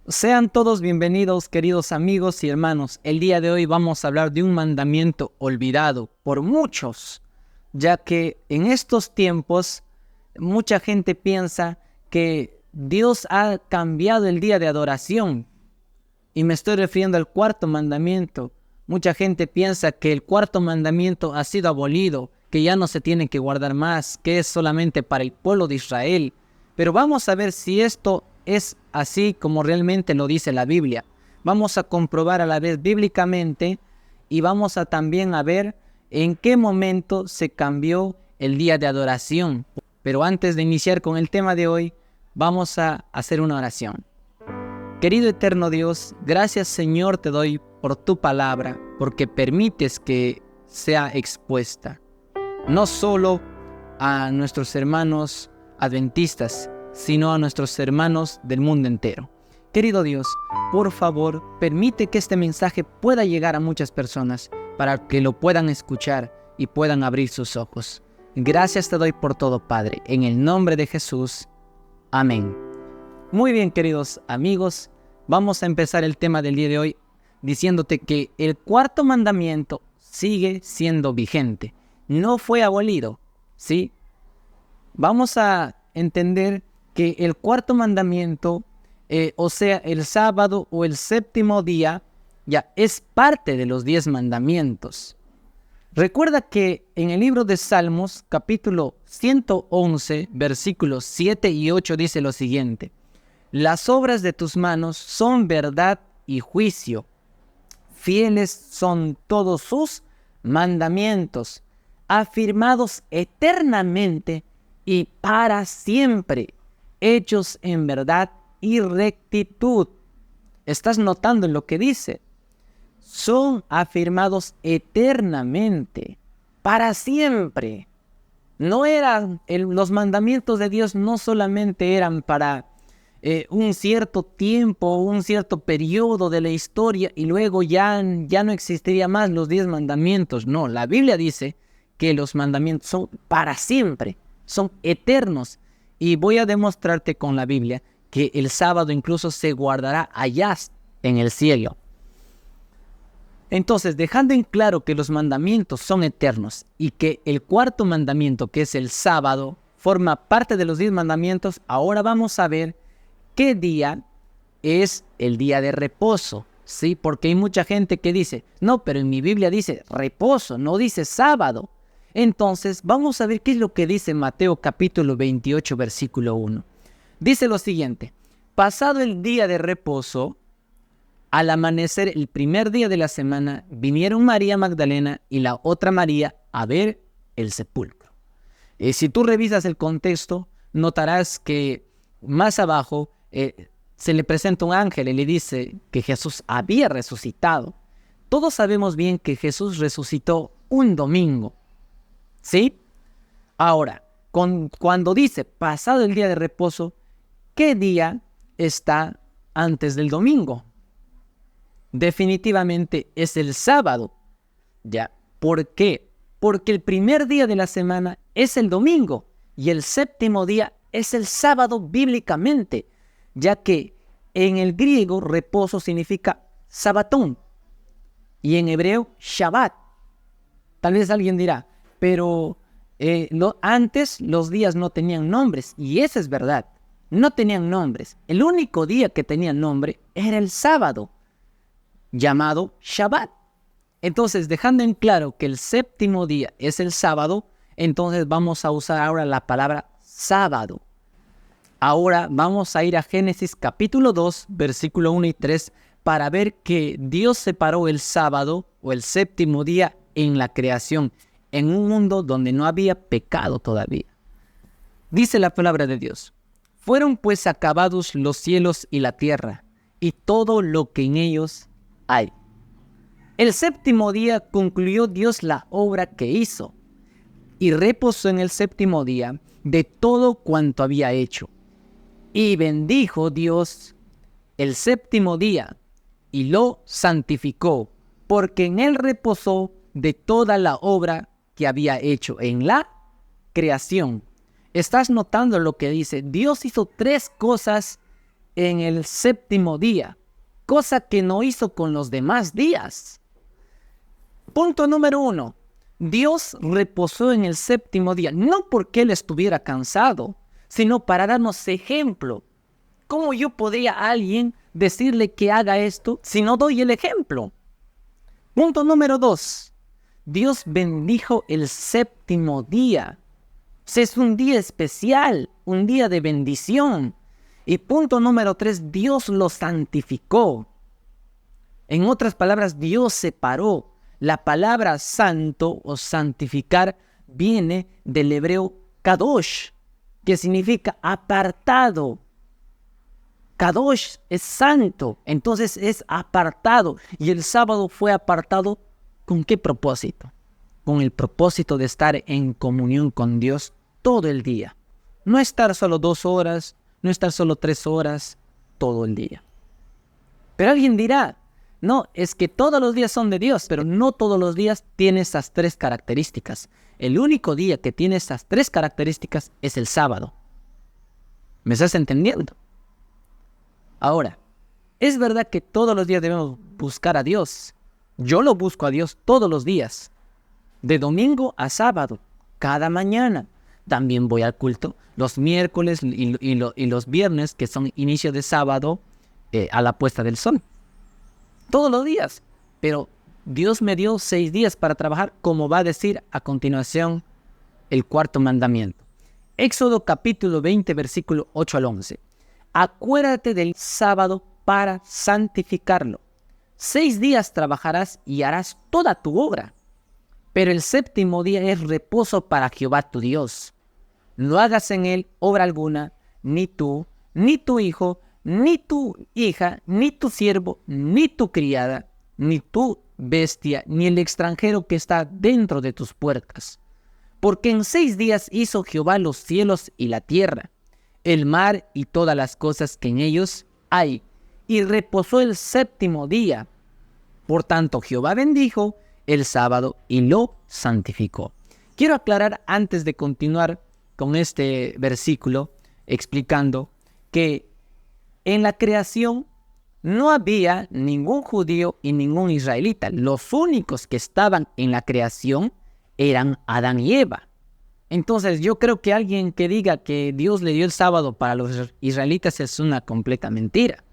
Sean todos bienvenidos, queridos amigos y hermanos. El día de hoy vamos a hablar de un mandamiento olvidado por muchos, ya que en estos tiempos mucha gente piensa que Dios ha cambiado el día de adoración. Y me estoy refiriendo al cuarto mandamiento. Mucha gente piensa que el cuarto mandamiento ha sido abolido, que ya no se tiene que guardar más, que es solamente para el pueblo de Israel. Pero vamos a ver si esto es así como realmente lo dice la Biblia. Vamos a comprobar a la vez bíblicamente y vamos a también a ver en qué momento se cambió el día de adoración. Pero antes de iniciar con el tema de hoy, vamos a hacer una oración. Querido eterno Dios, gracias Señor te doy por tu palabra, porque permites que sea expuesta, no solo a nuestros hermanos adventistas, sino a nuestros hermanos del mundo entero. Querido Dios, por favor, permite que este mensaje pueda llegar a muchas personas para que lo puedan escuchar y puedan abrir sus ojos. Gracias te doy por todo, Padre, en el nombre de Jesús. Amén. Muy bien, queridos amigos, vamos a empezar el tema del día de hoy diciéndote que el cuarto mandamiento sigue siendo vigente. No fue abolido, ¿sí? Vamos a entender que el cuarto mandamiento, o sea, el sábado o el séptimo día, ya es parte de los 10 mandamientos. Recuerda que en el libro de Salmos, capítulo 111, versículos 7 y 8 dice lo siguiente: las obras de tus manos son verdad y juicio. Fieles son todos sus mandamientos, afirmados eternamente y para siempre, hechos en verdad y rectitud. ¿Estás notando lo que dice? Son afirmados eternamente, para siempre. No eran, los mandamientos de Dios no solamente eran para un cierto tiempo, un cierto periodo de la historia y luego ya no existiría más los 10 mandamientos. No, la Biblia dice que los mandamientos son para siempre, son eternos. Y voy a demostrarte con la Biblia que el sábado incluso se guardará allá en el cielo. Entonces, dejando en claro que los mandamientos son eternos y que el cuarto mandamiento, que es el sábado, forma parte de los 10 mandamientos, ahora vamos a ver qué día es el día de reposo, ¿sí? Porque hay mucha gente que dice, no, pero en mi Biblia dice reposo, no dice sábado. Entonces, vamos a ver qué es lo que dice Mateo capítulo 28, versículo 1. Dice lo siguiente: pasado el día de reposo, al amanecer el primer día de la semana, vinieron María Magdalena y la otra María a ver el sepulcro. Si tú revisas el contexto, notarás que más abajo se le presenta un ángel y le dice que Jesús había resucitado. Todos sabemos bien que Jesús resucitó un domingo, ¿sí? Ahora, cuando dice pasado el día de reposo, ¿qué día está antes del domingo? Definitivamente es el sábado. ¿Ya? ¿Por qué? Porque el primer día de la semana es el domingo y el séptimo día es el sábado bíblicamente, ya que en el griego reposo significa sabatón y en hebreo Shabbat. Tal vez alguien dirá, pero antes los días no tenían nombres, y eso es verdad, no tenían nombres. El único día que tenía nombre era el sábado, llamado Shabbat. Entonces, dejando en claro que el séptimo día es el sábado, entonces vamos a usar ahora la palabra sábado. Ahora vamos a ir a Génesis capítulo 2, versículo 1 y 3, para ver que Dios separó el sábado o el séptimo día en la creación, en un mundo donde no había pecado todavía. Dice la palabra de Dios: fueron pues acabados los cielos y la tierra, y todo lo que en ellos hay. El séptimo día concluyó Dios la obra que hizo, y reposó en el séptimo día de todo cuanto había hecho. Y bendijo Dios el séptimo día, y lo santificó, porque en él reposó de toda la obra que había hecho en la creación. ¿Estás notando lo que dice? Dios hizo 3 cosas en el séptimo día, cosa que no hizo con los demás días. Punto número 1. Dios reposó en el séptimo día, no porque Él estuviera cansado, sino para darnos ejemplo. ¿Cómo yo podría a alguien decirle que haga esto si no doy el ejemplo? Punto número 2. Dios bendijo el séptimo día. Es un día especial, un día de bendición. Y punto número 3, Dios lo santificó. En otras palabras, Dios separó. La palabra santo o santificar viene del hebreo kadosh, que significa apartado. Kadosh es santo, entonces es apartado. Y el sábado fue apartado, ¿con qué propósito? Con el propósito de estar en comunión con Dios todo el día. No estar solo 2 horas, no estar solo 3 horas, todo el día. Pero alguien dirá, no, es que todos los días son de Dios, pero no todos los días tiene esas 3 características. El único día que tiene esas 3 características es el sábado. ¿Me estás entendiendo? Ahora, es verdad que todos los días debemos buscar a Dios. Yo lo busco a Dios todos los días, de domingo a sábado, cada mañana. También voy al culto los miércoles y los viernes, que son inicio de sábado, a la puesta del sol. Todos los días. Pero Dios me dio 6 días para trabajar, como va a decir a continuación el 4º mandamiento. Éxodo capítulo 20, versículo 8 al 11. Acuérdate del sábado para santificarlo. 6 días trabajarás y harás toda tu obra. Pero el séptimo día es reposo para Jehová tu Dios. No hagas en él obra alguna, ni tú, ni tu hijo, ni tu hija, ni tu siervo, ni tu criada, ni tu bestia, ni el extranjero que está dentro de tus puertas. Porque en 6 días hizo Jehová los cielos y la tierra, el mar y todas las cosas que en ellos hay, y reposó el séptimo día. Por tanto, Jehová bendijo el sábado y lo santificó. Quiero aclarar antes de continuar con este versículo, explicando que en la creación no había ningún judío y ningún israelita. Los únicos que estaban en la creación eran Adán y Eva. Entonces yo creo que alguien que diga que Dios le dio el sábado para los israelitas es una completa mentira.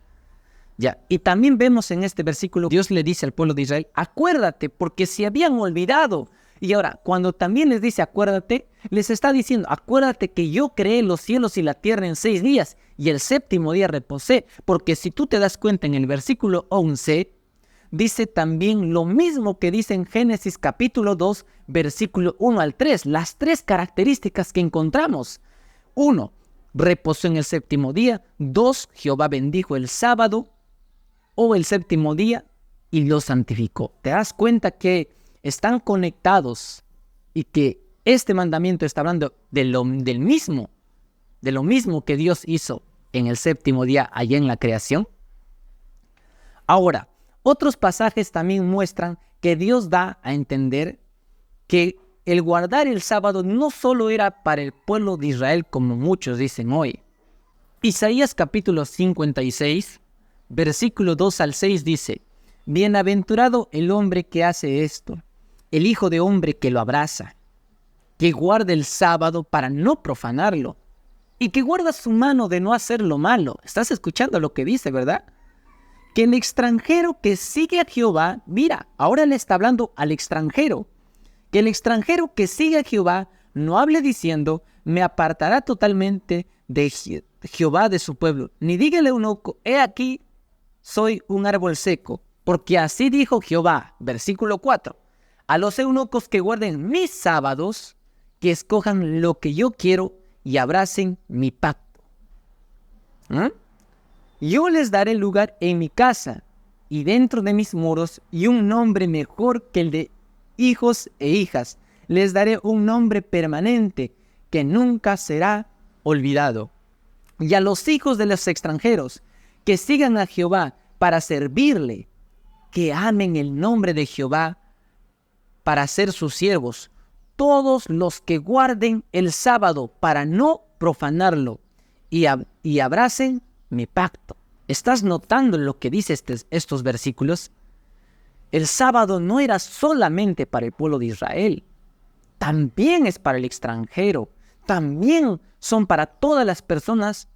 Ya, y también vemos en este versículo, Dios le dice al pueblo de Israel, acuérdate, porque se habían olvidado. Y ahora, cuando también les dice acuérdate, les está diciendo, acuérdate que yo creé los cielos y la tierra en 6 días, y el séptimo día reposé. Porque si tú te das cuenta en el versículo 11, dice también lo mismo que dice en Génesis capítulo 2, versículo 1 al 3. Las 3 características que encontramos. 1, reposó en el séptimo día. 2, Jehová bendijo el sábado o el séptimo día y lo santificó. ¿Te das cuenta que están conectados y que este mandamiento está hablando de lo mismo que Dios hizo en el séptimo día allá en la creación? Ahora, otros pasajes también muestran que Dios da a entender que el guardar el sábado no solo era para el pueblo de Israel como muchos dicen hoy. Isaías capítulo 56, versículo 2 al 6 dice, bienaventurado el hombre que hace esto, el hijo de hombre que lo abraza, que guarda el sábado para no profanarlo, y que guarda su mano de no hacer lo malo. ¿Estás escuchando lo que dice, verdad? Que el extranjero que sigue a Jehová, mira, ahora le está hablando al extranjero, que el extranjero que sigue a Jehová no hable diciendo, me apartará totalmente de Jehová de su pueblo, ni dígale un eunuco, he aquí, soy un árbol seco, porque así dijo Jehová, versículo 4, a los eunucos que guarden mis sábados, que escojan lo que yo quiero y abracen mi pacto. Yo les daré lugar en mi casa y dentro de mis muros y un nombre mejor que el de hijos e hijas. Les daré un nombre permanente que nunca será olvidado. Y a los hijos de los extranjeros que sigan a Jehová para servirle, que amen el nombre de Jehová para ser sus siervos, todos los que guarden el sábado para no profanarlo y abracen mi pacto. ¿Estás notando lo que dice estos versículos? El sábado no era solamente para el pueblo de Israel, también es para el extranjero, también son para todas las personas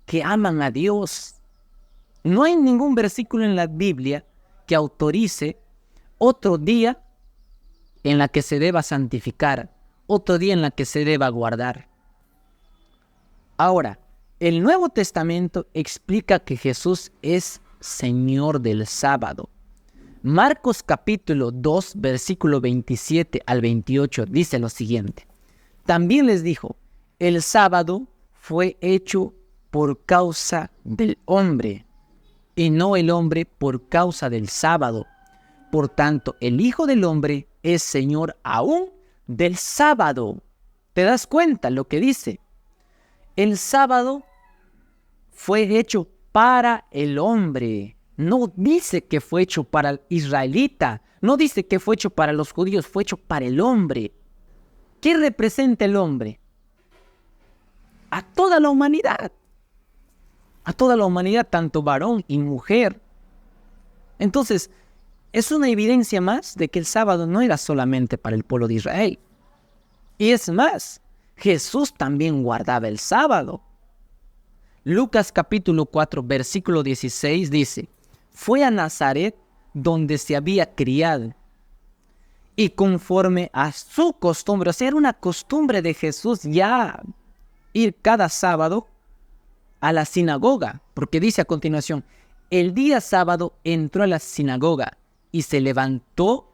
que aman a Dios. No hay ningún versículo en la Biblia que autorice otro día en la que se deba santificar, otro día en la que se deba guardar. Ahora, el Nuevo Testamento explica que Jesús es Señor del sábado. Marcos capítulo 2, versículo 27 al 28 dice lo siguiente. También les dijo, el sábado fue hecho por causa del hombre, y no el hombre por causa del sábado. Por tanto, el Hijo del Hombre es Señor aún del sábado. ¿Te das cuenta lo que dice? El sábado fue hecho para el hombre. No dice que fue hecho para el israelita. No dice que fue hecho para los judíos. Fue hecho para el hombre. ¿Qué representa el hombre? A toda la humanidad. A toda la humanidad, tanto varón y mujer. Entonces, es una evidencia más de que el sábado no era solamente para el pueblo de Israel. Y es más, Jesús también guardaba el sábado. Lucas capítulo 4, versículo 16 dice, fue a Nazaret donde se había criado, y conforme a su costumbre, o sea, era una costumbre de Jesús ya ir cada sábado a la sinagoga, porque dice a continuación, el día sábado entró a la sinagoga y se levantó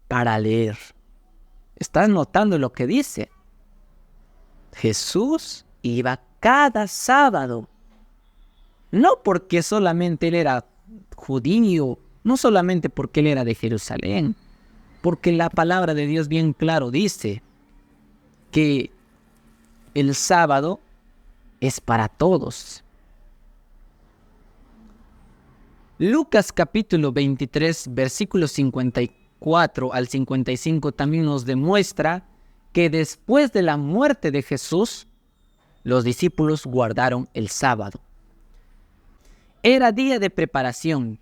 para leer. ¿Estás notando lo que dice? Jesús iba cada sábado, no porque solamente él era judío, no solamente porque él era de Jerusalén, porque la palabra de Dios bien claro dice que el sábado es para todos. Lucas capítulo 23, versículos 54 al 55 también nos demuestra que después de la muerte de Jesús, los discípulos guardaron el sábado. Era día de preparación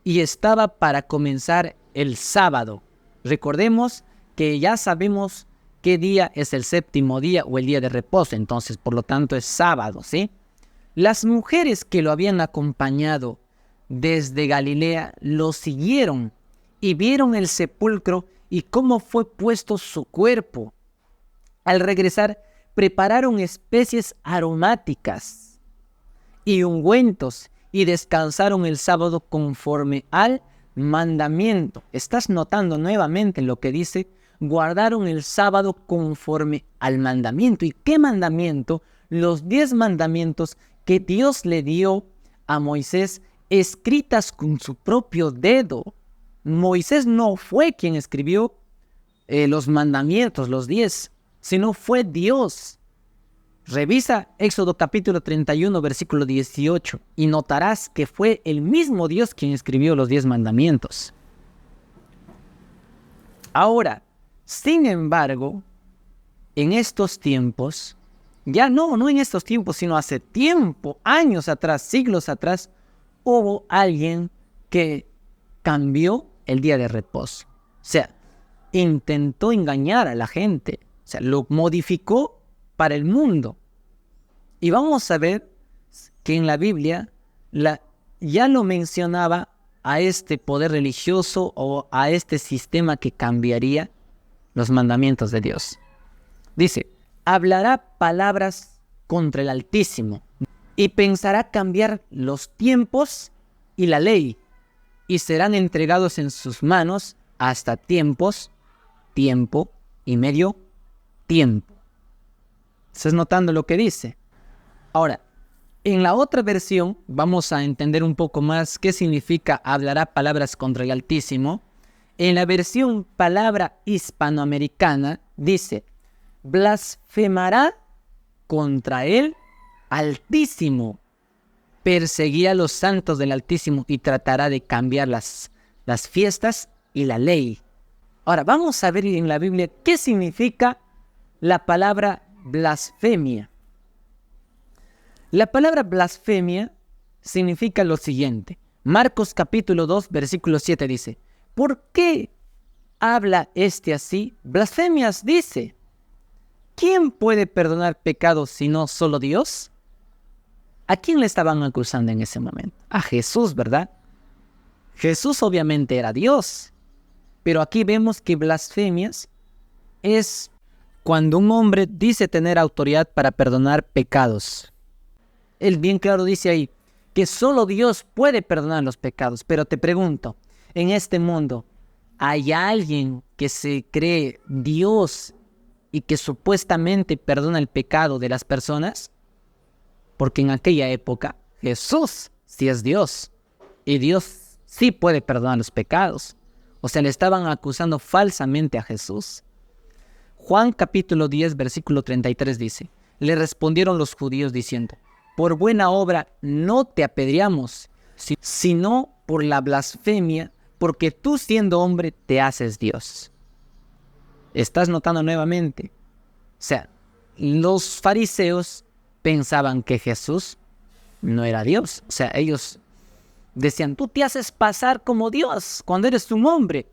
y estaba para comenzar el sábado. Recordemos que ya sabemos qué día es el séptimo día o el día de reposo, entonces por lo tanto es sábado, ¿sí? Las mujeres que lo habían acompañado desde Galilea lo siguieron y vieron el sepulcro y cómo fue puesto su cuerpo. Al regresar, prepararon especies aromáticas y ungüentos y descansaron el sábado conforme al mandamiento. ¿Estás notando nuevamente lo que dice? Guardaron el sábado conforme al mandamiento. ¿Y qué mandamiento? Los 10 mandamientos que Dios le dio a Moisés, escritas con su propio dedo. Moisés no fue quien escribió los mandamientos, los 10, sino fue Dios. Revisa Éxodo capítulo 31, versículo 18, y notarás que fue el mismo Dios quien escribió los 10 mandamientos. Ahora, sin embargo, en estos tiempos, ya no en estos tiempos, sino hace tiempo, años atrás, siglos atrás, hubo alguien que cambió el día de reposo. O sea, intentó engañar a la gente. O sea, lo modificó para el mundo. Y vamos a ver que en la Biblia ya lo mencionaba a este poder religioso o a este sistema que cambiaría los mandamientos de Dios. Dice, hablará palabras contra el Altísimo y pensará cambiar los tiempos y la ley, y serán entregados en sus manos hasta tiempos, tiempo y medio tiempo. ¿Estás notando lo que dice? Ahora, en la otra versión vamos a entender un poco más qué significa hablará palabras contra el Altísimo. En la versión palabra hispanoamericana dice, blasfemará contra el Altísimo, perseguirá a los santos del Altísimo y tratará de cambiar las fiestas y la ley. Ahora, vamos a ver en la Biblia qué significa la palabra blasfemia. La palabra blasfemia significa lo siguiente. Marcos capítulo 2, versículo 7 dice: ¿por qué habla este así? Blasfemias dice. ¿Quién puede perdonar pecados sino solo Dios? ¿A quién le estaban acusando en ese momento? A Jesús, ¿verdad? Jesús obviamente era Dios. Pero aquí vemos que blasfemias es cuando un hombre dice tener autoridad para perdonar pecados. Él bien claro dice ahí que solo Dios puede perdonar los pecados. Pero te pregunto, en este mundo, ¿hay alguien que se cree Dios y que supuestamente perdona el pecado de las personas? Porque en aquella época Jesús sí es Dios y Dios sí puede perdonar los pecados. O sea, le estaban acusando falsamente a Jesús. Juan capítulo 10, versículo 33 dice: le respondieron los judíos diciendo: por buena obra no te apedreamos, sino por la blasfemia, porque tú siendo hombre te haces Dios. ¿Estás notando nuevamente? O sea, los fariseos pensaban que Jesús no era Dios. O sea, ellos decían: tú te haces pasar como Dios cuando eres un hombre.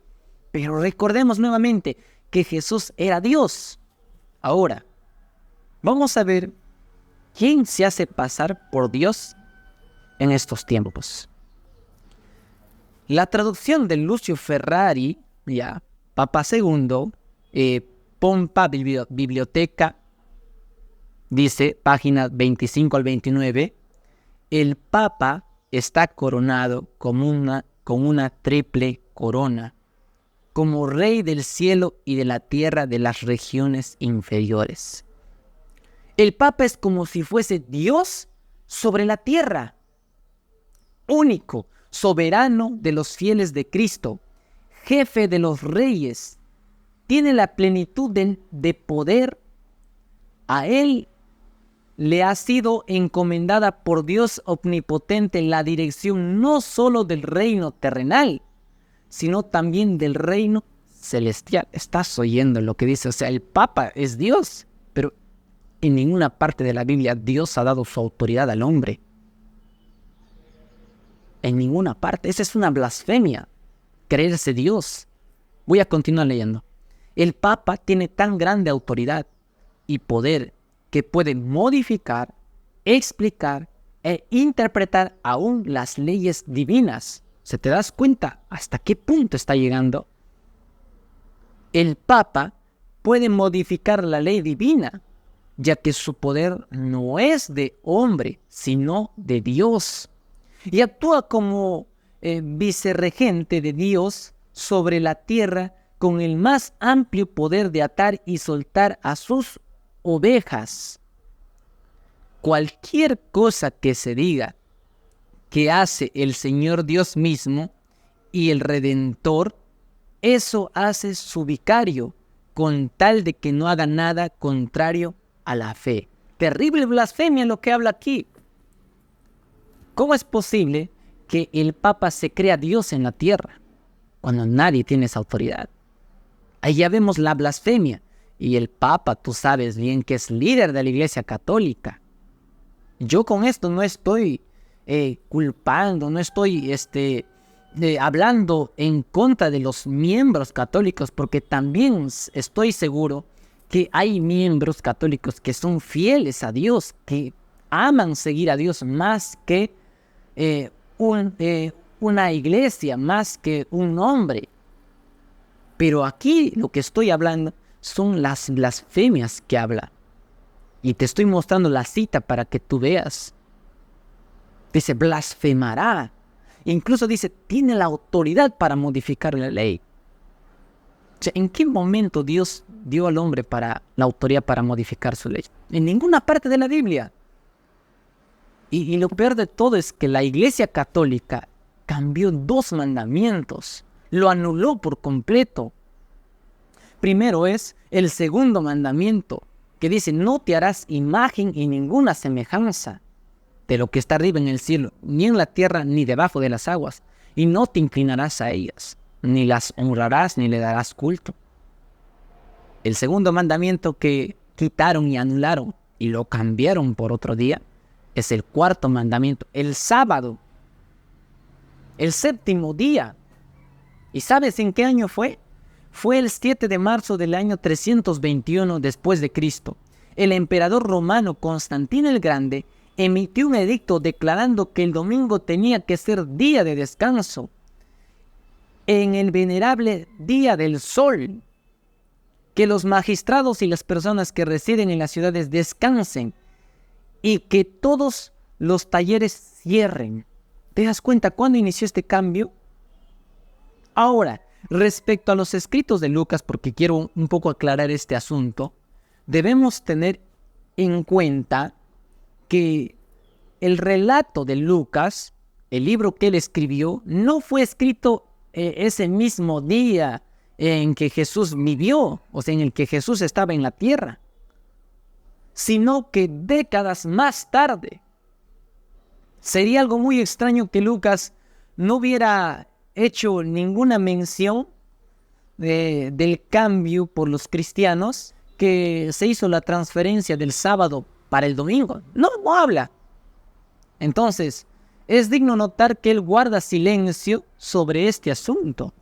Pero recordemos nuevamente que Jesús era Dios. Ahora, vamos a ver quién se hace pasar por Dios en estos tiempos. La traducción de Lucio Ferrari, Papa II, Pompa Biblioteca, dice, páginas 25 al 29, el Papa está coronado con una triple corona, como Rey del cielo y de la tierra, de las regiones inferiores. El Papa es como si fuese Dios sobre la tierra, único, soberano de los fieles de Cristo, jefe de los reyes, tiene la plenitud de poder. A él le ha sido encomendada por Dios omnipotente la dirección no solo del reino terrenal, sino también del reino celestial. Estás oyendo lo que dice. O sea, el Papa es Dios, pero en ninguna parte de la Biblia Dios ha dado su autoridad al hombre. En ninguna parte. Esa es una blasfemia, creerse Dios. Voy a continuar leyendo. El Papa tiene tan grande autoridad y poder que puede modificar, explicar e interpretar aún las leyes divinas. ¿Se te das cuenta hasta qué punto está llegando? El Papa puede modificar la ley divina, ya que su poder no es de hombre, sino de Dios. Y actúa como vicerregente de Dios sobre la tierra, con el más amplio poder de atar y soltar a sus ovejas. Cualquier cosa que se diga que hace el Señor Dios mismo y el Redentor, eso hace su vicario, con tal de que no haga nada contrario a la fe. Terrible blasfemia lo que habla aquí. ¿Cómo es posible que el Papa se crea Dios en la tierra cuando nadie tiene esa autoridad? Ahí ya vemos la blasfemia. Y el Papa, tú sabes bien que es líder de la Iglesia Católica. Yo con esto no estoy culpando, no estoy hablando en contra de los miembros católicos, porque también estoy seguro que hay miembros católicos que son fieles a Dios, que aman seguir a Dios más que una iglesia, más que un hombre. Pero aquí lo que estoy hablando son las blasfemias que habla. Y te estoy mostrando la cita para que tú veas. Dice, blasfemará. Incluso dice, tiene la autoridad para modificar la ley. O sea, ¿en qué momento Dios dio al hombre la autoridad para modificar su ley? En ninguna parte de la Biblia. Y lo peor de todo es que la Iglesia Católica cambió 2 mandamientos. Lo anuló por completo. Primero es el segundo mandamiento, que dice: no te harás imagen y ninguna semejanza de lo que está arriba en el cielo, ni en la tierra, ni debajo de las aguas, y no te inclinarás a ellas, ni las honrarás, ni le darás culto. El segundo mandamiento que quitaron y anularon y lo cambiaron por otro día es el cuarto mandamiento, el sábado, el séptimo día. ¿Y sabes en qué año fue? Fue el 7 de marzo del año 321 después de Cristo. El emperador romano Constantino el Grande emitió un edicto declarando que el domingo tenía que ser día de descanso en el venerable día del sol, que los magistrados y las personas que residen en las ciudades descansen y que todos los talleres cierren. ¿Te das cuenta cuándo inició este cambio? Ahora, respecto a los escritos de Lucas, porque quiero un poco aclarar este asunto, debemos tener en cuenta que el relato de Lucas, el libro que él escribió, no fue escrito ese mismo día en que Jesús vivió, o sea, en el que Jesús estaba en la tierra, sino que décadas más tarde. Sería algo muy extraño que Lucas no hubiera hecho ninguna mención del cambio por los cristianos, que se hizo la transferencia del sábado para el domingo. No habla. Entonces, es digno notar que él guarda silencio sobre este asunto.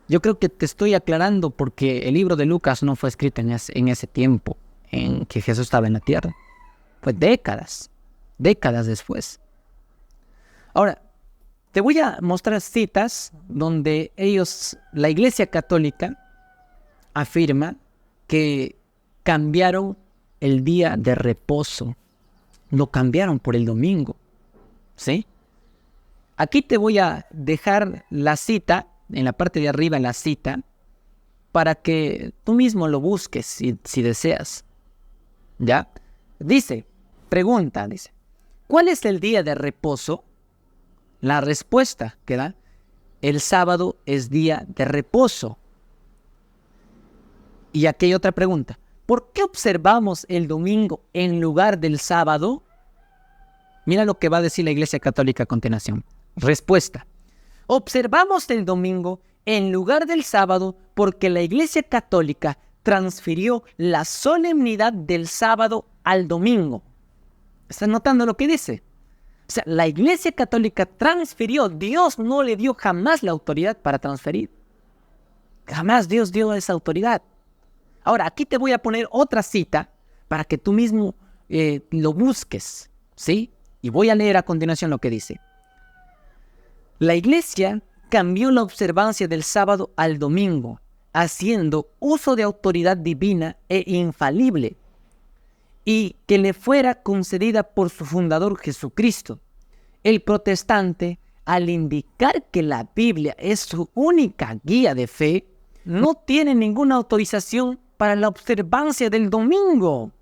Yo creo que te estoy aclarando porque el libro de Lucas no fue escrito en ese tiempo en que Jesús estaba en la tierra. Fue décadas después. Ahora, te voy a mostrar citas donde la Iglesia Católica, afirma que cambiaron el día de reposo. Lo cambiaron por el domingo. ¿Sí? Aquí te voy a dejar la cita, en la parte de arriba la cita, para que tú mismo lo busques si deseas. ¿Ya? Pregunta, ¿cuál es el día de reposo? La respuesta que da, el sábado es día de reposo. Y aquí hay otra pregunta. ¿Por qué observamos el domingo en lugar del sábado? Mira lo que va a decir la Iglesia Católica a continuación. Respuesta. Observamos el domingo en lugar del sábado porque la Iglesia Católica transfirió la solemnidad del sábado al domingo. ¿Estás notando lo que dice? O sea, la Iglesia Católica transfirió. Dios no le dio jamás la autoridad para transferir. Jamás Dios dio esa autoridad. Ahora, aquí te voy a poner otra cita para que tú mismo lo busques, ¿sí? Y voy a leer a continuación lo que dice. La Iglesia cambió la observancia del sábado al domingo, haciendo uso de autoridad divina e infalible, y que le fuera concedida por su fundador Jesucristo. El protestante, al indicar que la Biblia es su única guía de fe, no tiene ninguna autorización para la observancia del domingo.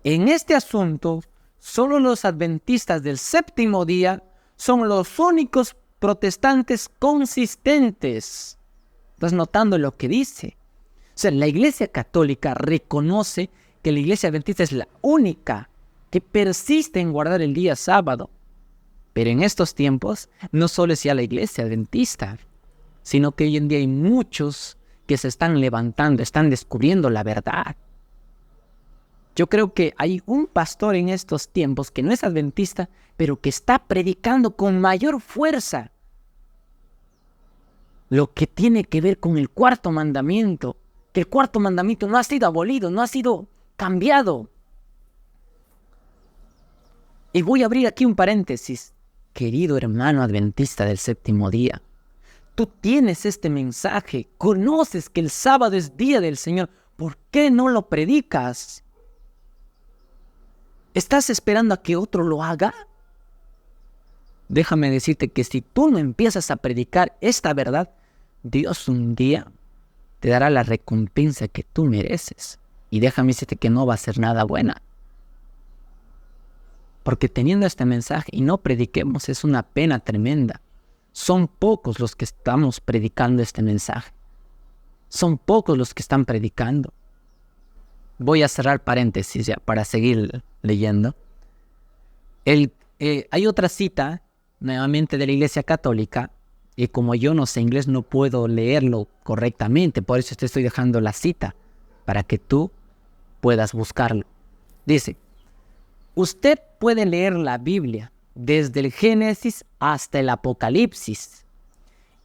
En este asunto, solo los adventistas del séptimo día son los únicos protestantes consistentes. ¿Estás notando lo que dice? O sea, la Iglesia Católica reconoce que la Iglesia Adventista es la única que persiste en guardar el día sábado. Pero en estos tiempos, no solo es ya la Iglesia Adventista, sino que hoy en día hay muchos que se están levantando, están descubriendo la verdad. Yo creo que hay un pastor en estos tiempos que no es adventista, pero que está predicando con mayor fuerza lo que tiene que ver con el cuarto mandamiento, que el cuarto mandamiento no ha sido abolido, no ha sido cambiado. Y voy a abrir aquí un paréntesis. Querido hermano adventista del séptimo día, tú tienes este mensaje, conoces que el sábado es día del Señor, ¿por qué no lo predicas? ¿Estás esperando a que otro lo haga? Déjame decirte que si tú no empiezas a predicar esta verdad, Dios un día te dará la recompensa que tú mereces. Y déjame decirte que no va a ser nada buena. Porque teniendo este mensaje y no prediquemos es una pena tremenda. Son pocos los que estamos predicando este mensaje. Son pocos los que están predicando. Voy a cerrar paréntesis ya para seguir leyendo. Hay otra cita, nuevamente de la Iglesia Católica, y como yo no sé inglés no puedo leerlo correctamente, por eso te estoy dejando la cita, para que tú puedas buscarlo. Dice, Usted puede leer la Biblia desde el Génesis hasta el Apocalipsis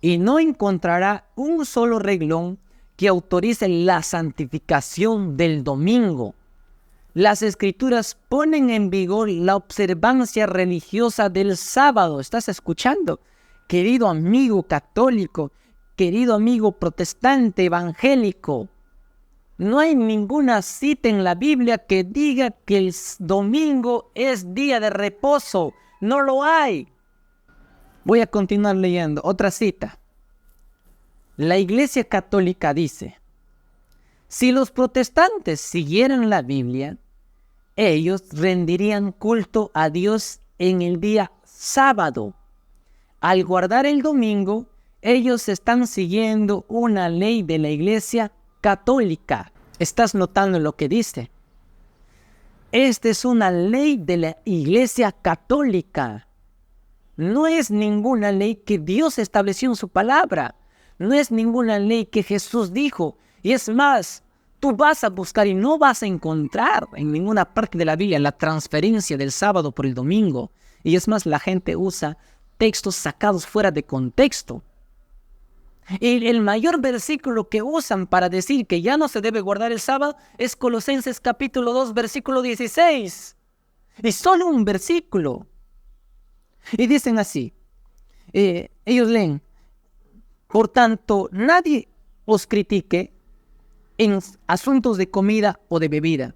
y no encontrará un solo renglón que autorice la santificación del domingo. Las Escrituras ponen en vigor la observancia religiosa del sábado. ¿Estás escuchando? Querido amigo católico, querido amigo protestante evangélico, no hay ninguna cita en la Biblia que diga que el domingo es día de reposo. No lo hay. Voy a continuar leyendo otra cita. La Iglesia Católica dice: si los protestantes siguieran la Biblia, ellos rendirían culto a Dios en el día sábado. Al guardar el domingo, ellos están siguiendo una ley de la Iglesia Católica. ¿Estás notando lo que dice? Esta es una ley de la Iglesia Católica. No es ninguna ley que Dios estableció en su palabra. No es ninguna ley que Jesús dijo. Y es más, tú vas a buscar y no vas a encontrar en ninguna parte de la Biblia la transferencia del sábado por el domingo. Y es más, la gente usa textos sacados fuera de contexto. Y el mayor versículo que usan para decir que ya no se debe guardar el sábado es Colosenses capítulo 2, versículo 16. Y solo un versículo. Y dicen así, ellos leen: por tanto, nadie os critique en asuntos de comida o de bebida,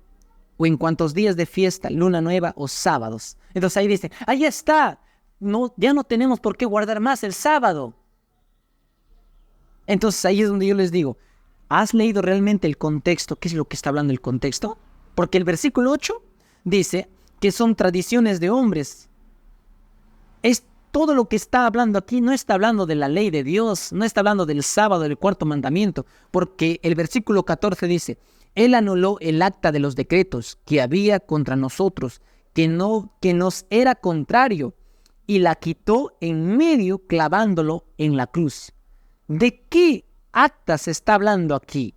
o en cuantos días de fiesta, luna nueva o sábados. Entonces ahí dicen, ahí está, no, ya no tenemos por qué guardar más el sábado. Entonces ahí es donde yo les digo, ¿has leído realmente el contexto? ¿Qué es lo que está hablando el contexto? Porque el versículo 8 dice que son tradiciones de hombres. Es todo lo que está hablando aquí, no está hablando de la ley de Dios, no está hablando del sábado, del cuarto mandamiento, porque el versículo 14 dice: Él anuló el acta de los decretos que había contra nosotros, que nos era contrario, y la quitó en medio clavándolo en la cruz. ¿De qué acta se está hablando aquí?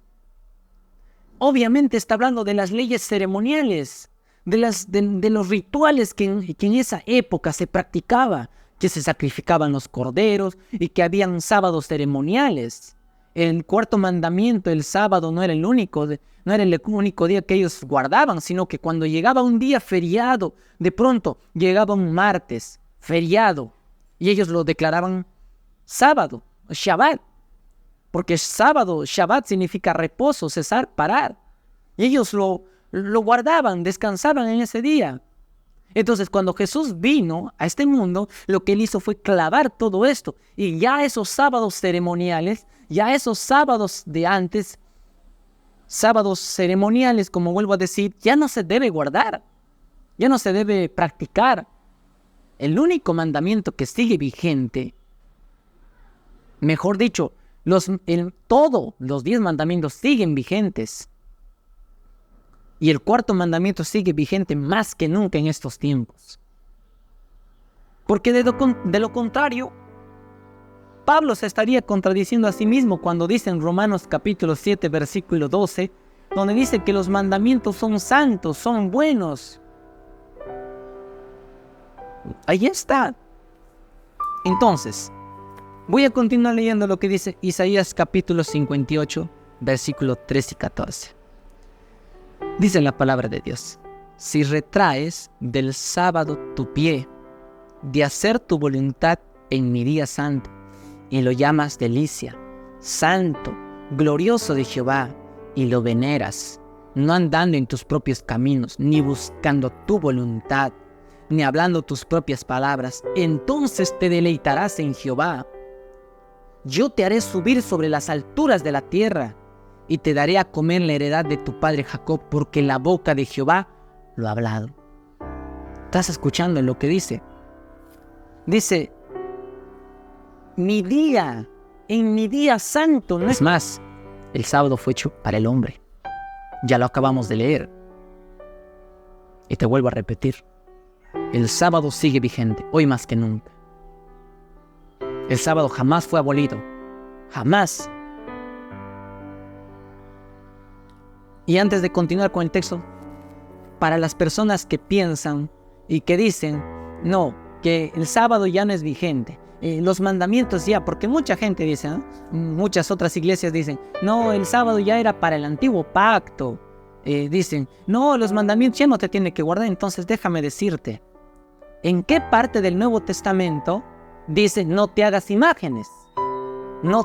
Obviamente está hablando de las leyes ceremoniales, de los rituales que en esa época se practicaba, que se sacrificaban los corderos y que habían sábados ceremoniales. El cuarto mandamiento, el sábado, no era el único día que ellos guardaban, sino que cuando llegaba un día feriado, de pronto llegaba un martes, feriado, y ellos lo declaraban sábado, Shabbat, porque sábado, Shabbat significa reposo, cesar, parar. Y ellos lo guardaban, descansaban en ese día. Entonces, cuando Jesús vino a este mundo, lo que él hizo fue clavar todo esto. Y ya esos sábados ceremoniales, ya esos sábados de antes, sábados ceremoniales, como vuelvo a decir, ya no se debe guardar, ya no se debe practicar. El único mandamiento que sigue vigente, mejor dicho, todos los 10 mandamientos siguen vigentes. Y el cuarto mandamiento sigue vigente más que nunca en estos tiempos. Porque de lo contrario, Pablo se estaría contradiciendo a sí mismo cuando dice en Romanos capítulo 7, versículo 12, donde dice que los mandamientos son santos, son buenos. Ahí está. Entonces, voy a continuar leyendo lo que dice Isaías capítulo 58, versículos 13 y 14. Dice la palabra de Dios: si retraes del sábado tu pie, de hacer tu voluntad en mi día santo, y lo llamas delicia, santo, glorioso de Jehová, y lo veneras, no andando en tus propios caminos, ni buscando tu voluntad, ni hablando tus propias palabras, entonces te deleitarás en Jehová. Yo te haré subir sobre las alturas de la tierra, y te daré a comer la heredad de tu padre Jacob, porque la boca de Jehová lo ha hablado. ¿Estás escuchando lo que dice? Dice, en mi día santo, no es más, el sábado fue hecho para el hombre. Ya lo acabamos de leer. Y te vuelvo a repetir, el sábado sigue vigente, hoy más que nunca. El sábado jamás fue abolido, jamás. Y antes de continuar con el texto, para las personas que piensan y que dicen, no, que el sábado ya no es vigente. Los mandamientos ya, porque mucha gente dice, ¿no? Muchas otras iglesias dicen, no, el sábado ya era para el antiguo pacto. Dicen, no, los mandamientos ya no te tienen que guardar. Entonces déjame decirte, ¿en qué parte del Nuevo Testamento dice no te hagas imágenes? No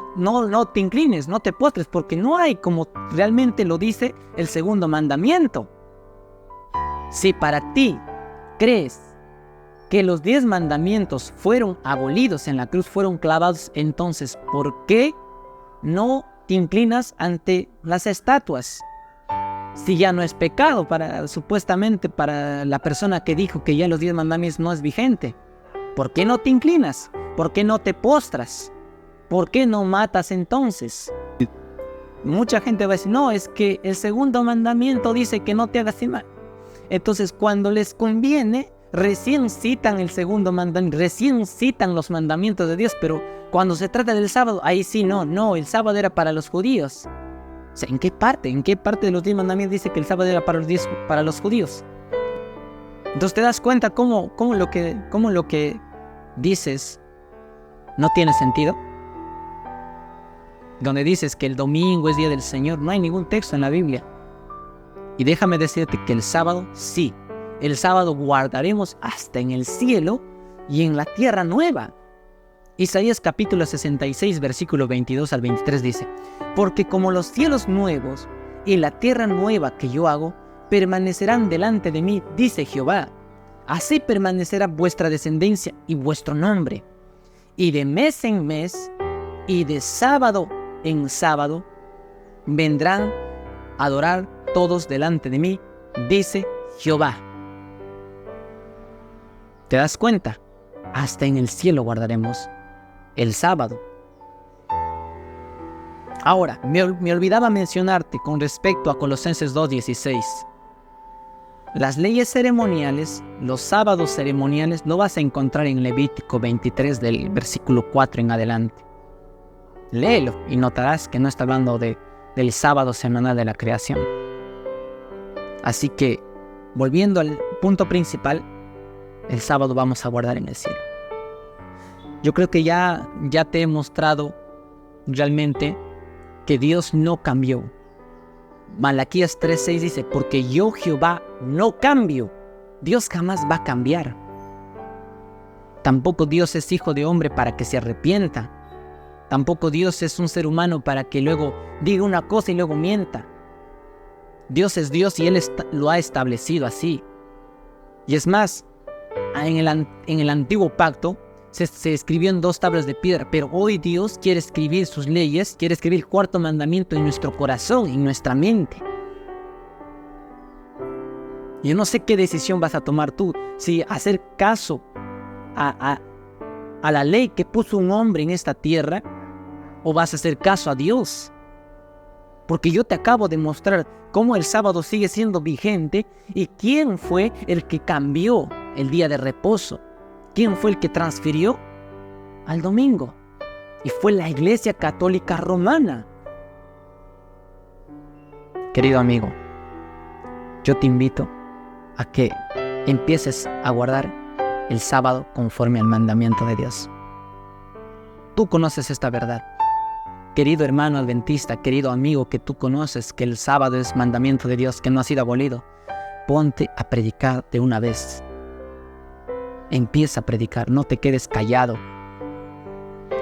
te inclines, no te postres, porque no hay como realmente lo dice el segundo mandamiento. Si para ti crees que los 10 mandamientos fueron abolidos en la cruz, fueron clavados, entonces, ¿por qué no te inclinas ante las estatuas? Si ya no es pecado, supuestamente para la persona que dijo que ya los 10 mandamientos no es vigente, ¿por qué no te inclinas? ¿Por qué no te postras? ¿Por qué no matas entonces? Mucha gente va a decir, no, es que el segundo mandamiento dice que no te hagas imagen. Entonces, cuando les conviene, recién citan el segundo mandamiento, recién citan los mandamientos de Dios, pero cuando se trata del sábado, ahí sí no, el sábado era para los judíos. O sea, ¿en qué parte de los 10 mandamientos dice que el sábado era para los judíos? Entonces te das cuenta cómo lo que dices no tiene sentido. Donde dices que el domingo es día del Señor, no hay ningún texto en la Biblia. Y déjame decirte que el sábado, sí, el sábado guardaremos hasta en el cielo y en la tierra nueva. Isaías capítulo 66, versículo 22 al 23 dice, porque como los cielos nuevos y la tierra nueva que yo hago, permanecerán delante de mí, dice Jehová, así permanecerá vuestra descendencia y vuestro nombre. Y de mes en mes y de sábado en sábado vendrán a adorar todos delante de mí, dice Jehová. ¿Te das cuenta? Hasta en el cielo guardaremos el sábado. Ahora, me olvidaba mencionarte con respecto a Colosenses 2:16. Las leyes ceremoniales, los sábados ceremoniales, lo vas a encontrar en Levítico 23 del versículo 4 en adelante. Léelo y notarás que no está hablando del sábado semanal de la creación. Así que, volviendo al punto principal, el sábado vamos a guardar en el cielo. Yo creo que ya te he mostrado realmente que Dios no cambió. Malaquías 3:6 dice, porque yo Jehová no cambio. Dios jamás va a cambiar. Tampoco Dios es hijo de hombre para que se arrepienta. Tampoco Dios es un ser humano para que luego diga una cosa y luego mienta. Dios es Dios y Él lo ha establecido así. Y es más, en el antiguo pacto se escribió en 2 tablas de piedra, pero hoy Dios quiere escribir sus leyes, quiere escribir el 4º mandamiento en nuestro corazón, en nuestra mente. Yo no sé qué decisión vas a tomar tú, si hacer caso a la ley que puso un hombre en esta tierra, o vas a hacer caso a Dios. Porque yo te acabo de mostrar cómo el sábado sigue siendo vigente y quién fue el que cambió el día de reposo. ¿Quién fue el que transfirió al domingo? Y fue la Iglesia Católica Romana. Querido amigo, yo te invito a que empieces a guardar el sábado conforme al mandamiento de Dios. Tú conoces esta verdad. Querido hermano adventista, querido amigo que tú conoces que el sábado es mandamiento de Dios, que no ha sido abolido, ponte a predicar de una vez. Empieza a predicar, no te quedes callado.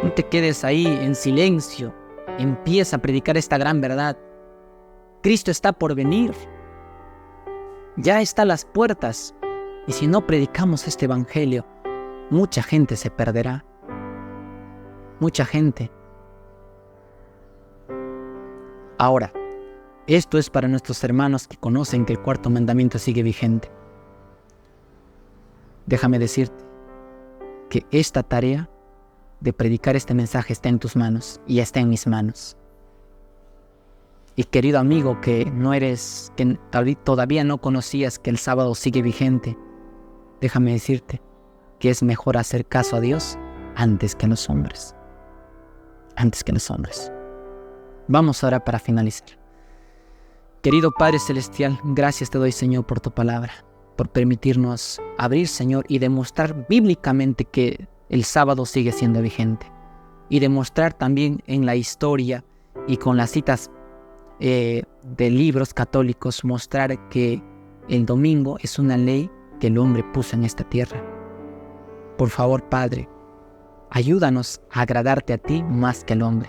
No te quedes ahí en silencio. Empieza a predicar esta gran verdad. Cristo está por venir. Ya está a las puertas. Y si no predicamos este evangelio, mucha gente se perderá. Mucha gente. Ahora, esto es para nuestros hermanos que conocen que el 4º mandamiento sigue vigente. Déjame decirte que esta tarea de predicar este mensaje está en tus manos y está en mis manos. Y querido amigo que todavía no conocías que el sábado sigue vigente, déjame decirte que es mejor hacer caso a Dios antes que a los hombres. Antes que a los hombres. Vamos ahora para finalizar. Querido Padre Celestial, gracias te doy, Señor, por tu palabra, por permitirnos abrir, Señor, y demostrar bíblicamente que el sábado sigue siendo vigente. Y demostrar también en la historia y con las citas de libros católicos, mostrar que el domingo es una ley que el hombre puso en esta tierra. Por favor, Padre, ayúdanos a agradarte a ti más que al hombre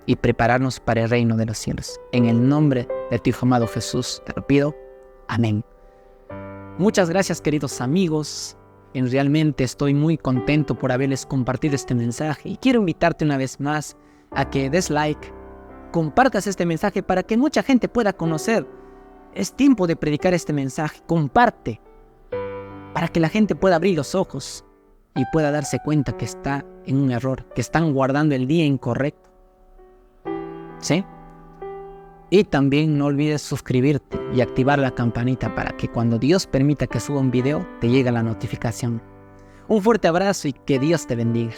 y prepararnos para el reino de los cielos. En el nombre de tu Hijo amado Jesús te lo pido. Amén. Muchas gracias, queridos amigos. Realmente estoy muy contento por haberles compartido este mensaje y quiero invitarte una vez más a que des like, compartas este mensaje para que mucha gente pueda conocer. Es tiempo de predicar este mensaje. Comparte para que la gente pueda abrir los ojos y pueda darse cuenta que está en un error, que están guardando el día incorrecto. ¿Sí? Y también no olvides suscribirte y activar la campanita para que cuando Dios permita que suba un video te llegue la notificación. Un fuerte abrazo y que Dios te bendiga.